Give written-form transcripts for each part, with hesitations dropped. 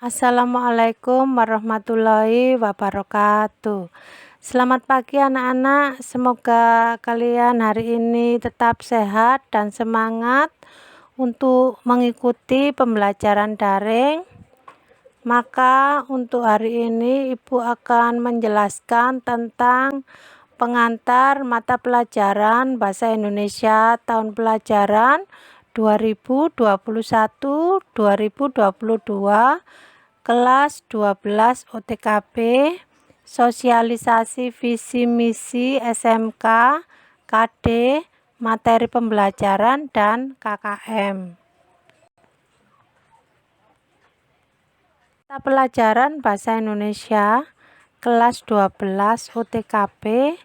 Assalamualaikum warahmatullahi wabarakatuh. Selamat pagi anak-anak, semoga kalian hari ini tetap sehat dan semangat untuk mengikuti pembelajaran daring. Maka untuk hari ini Ibu akan menjelaskan tentang pengantar mata pelajaran Bahasa Indonesia tahun pelajaran 2021-2022 kelas 12 OTKB, sosialisasi visi misi SMK, KD, materi pembelajaran dan KKM. Mata pelajaran Bahasa Indonesia kelas 12 OTKB,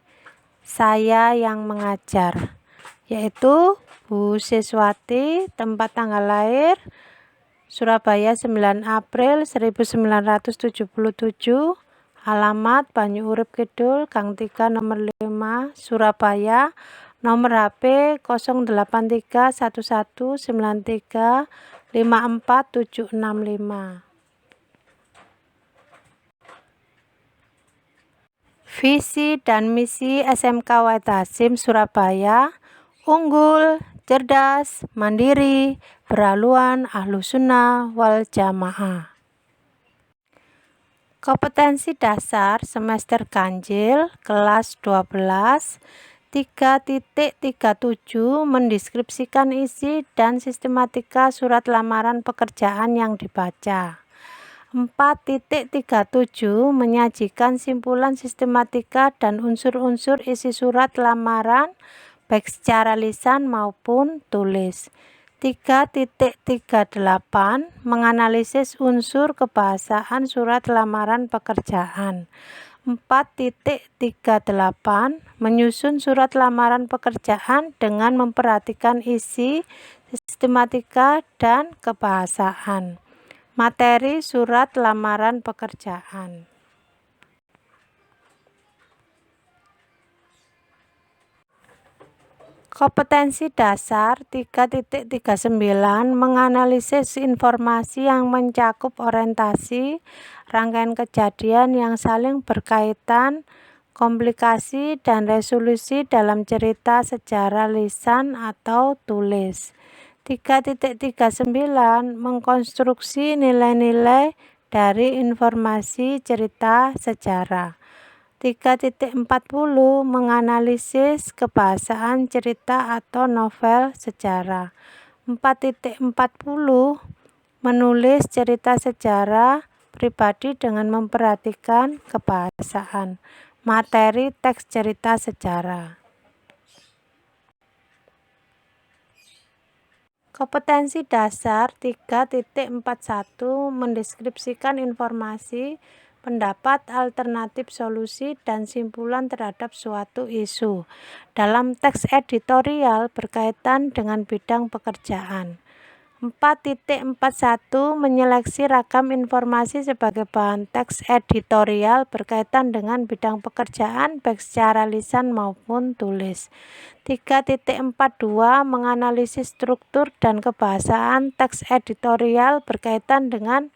saya yang mengajar, yaitu Bu Siswati, tempat tanggal lahir Surabaya 9 April 1977, alamat Banyu Urip Kidul, Gang 3 nomor 5, Surabaya, nomor HP 081311935475. Visi dan misi SMK Wahid Hasyim Surabaya: unggul, cerdas, mandiri, berhaluan Ahlussunnah wal Jamaah. Kompetensi dasar semester ganjil kelas 12 3.37 mendeskripsikan isi dan sistematika surat lamaran pekerjaan yang dibaca. 4.37 menyajikan simpulan sistematika dan unsur-unsur isi surat lamaran baik secara lisan maupun tulis. 3.38 menganalisis unsur kebahasaan surat lamaran pekerjaan. 4.38 menyusun surat lamaran pekerjaan dengan memperhatikan isi, sistematika, dan kebahasaan. Materi surat lamaran pekerjaan. Kompetensi dasar 3.39 menganalisis informasi yang mencakup orientasi, rangkaian kejadian yang saling berkaitan, komplikasi dan resolusi dalam cerita secara lisan atau tulis. 3.39 mengkonstruksi nilai-nilai dari informasi cerita sejarah. 3.40 menganalisis kebahasaan cerita atau novel sejarah. 4.40 menulis cerita sejarah pribadi dengan memperhatikan kebahasaan. Materi teks cerita sejarah. Kompetensi dasar 3.41 mendeskripsikan informasi, pendapat, alternatif, solusi, dan simpulan terhadap suatu isu dalam teks editorial berkaitan dengan bidang pekerjaan. 4.41 menyeleksi ragam informasi sebagai bahan teks editorial berkaitan dengan bidang pekerjaan baik secara lisan maupun tulis. 3.42 menganalisis struktur dan kebahasaan teks editorial berkaitan dengan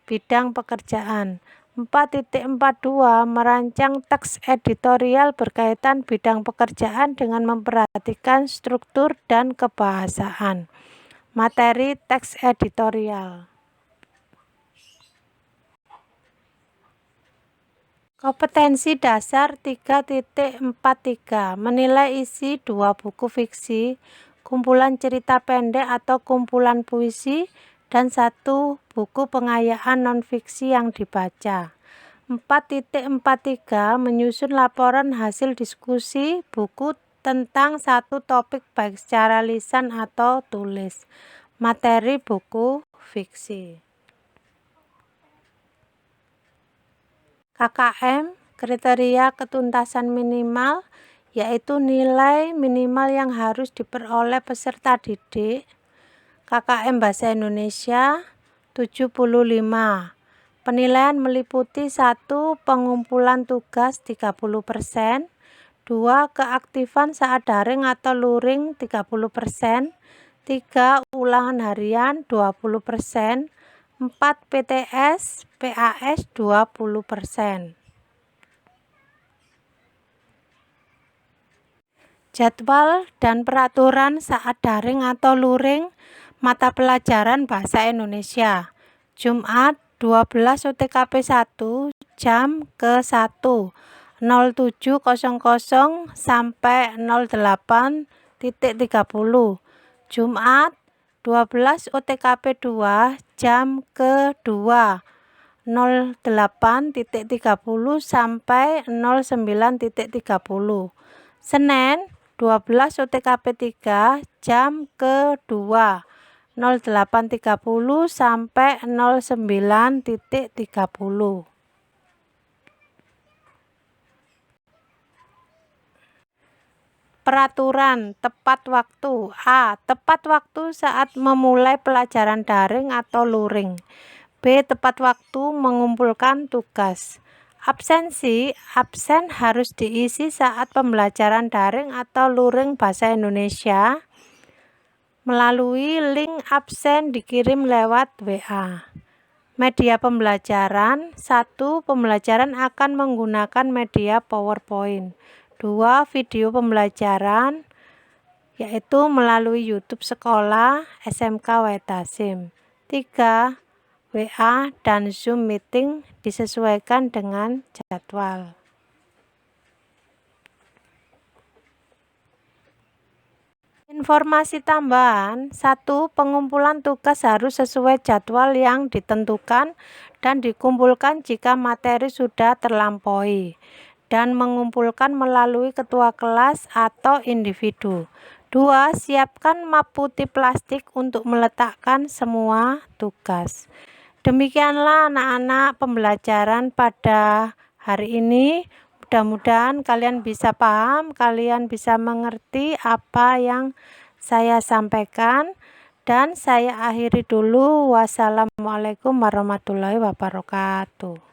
bidang pekerjaan. 4.42 merancang teks editorial berkaitan bidang pekerjaan dengan memperhatikan struktur dan kebahasaan. Materi teks editorial. Kompetensi dasar 3.43 menilai isi dua buku fiksi, kumpulan cerita pendek atau kumpulan puisi, dan satu buku pengayaan non-fiksi yang dibaca. 4.43 menyusun laporan hasil diskusi buku tentang satu topik baik secara lisan atau tulis. Materi buku fiksi. KKM, kriteria ketuntasan minimal, yaitu nilai minimal yang harus diperoleh peserta didik. KKM Bahasa Indonesia 75. Penilaian meliputi 1. Pengumpulan tugas 30%, 2. Keaktifan saat daring atau luring 30%, 3. Ulangan harian 20%, 4 PTS, PAS 20%. Jadwal dan peraturan saat daring atau luring mata pelajaran Bahasa Indonesia. Jumat 12 UTKP 1 jam ke-1 07.00 sampai 08.30. Jumat 12 UTKP 2 jam ke-2 08.30 sampai 09.30. Senin 12 UTKP 3 jam ke-2 08.30 sampai 09.30. Peraturan tepat waktu. A. Tepat waktu saat memulai pelajaran daring atau luring. B. Tepat waktu mengumpulkan tugas. Absensi. Absen harus diisi saat pembelajaran daring atau luring Bahasa Indonesia melalui link absen dikirim lewat WA. Media pembelajaran. 1. Pembelajaran akan menggunakan media PowerPoint. 2. Video pembelajaran, yaitu melalui YouTube Sekolah SMK Wetasim. 3. WA dan Zoom meeting disesuaikan dengan jadwal. Informasi tambahan. 1. Pengumpulan tugas harus sesuai jadwal yang ditentukan dan dikumpulkan jika materi sudah terlampaui, dan mengumpulkan melalui ketua kelas atau individu. 2. Siapkan map putih plastik untuk meletakkan semua tugas. Demikianlah anak-anak pembelajaran pada hari ini. Mudah-mudahan kalian bisa paham, kalian bisa mengerti apa yang saya sampaikan, dan saya akhiri dulu. Wassalamualaikum warahmatullahi wabarakatuh.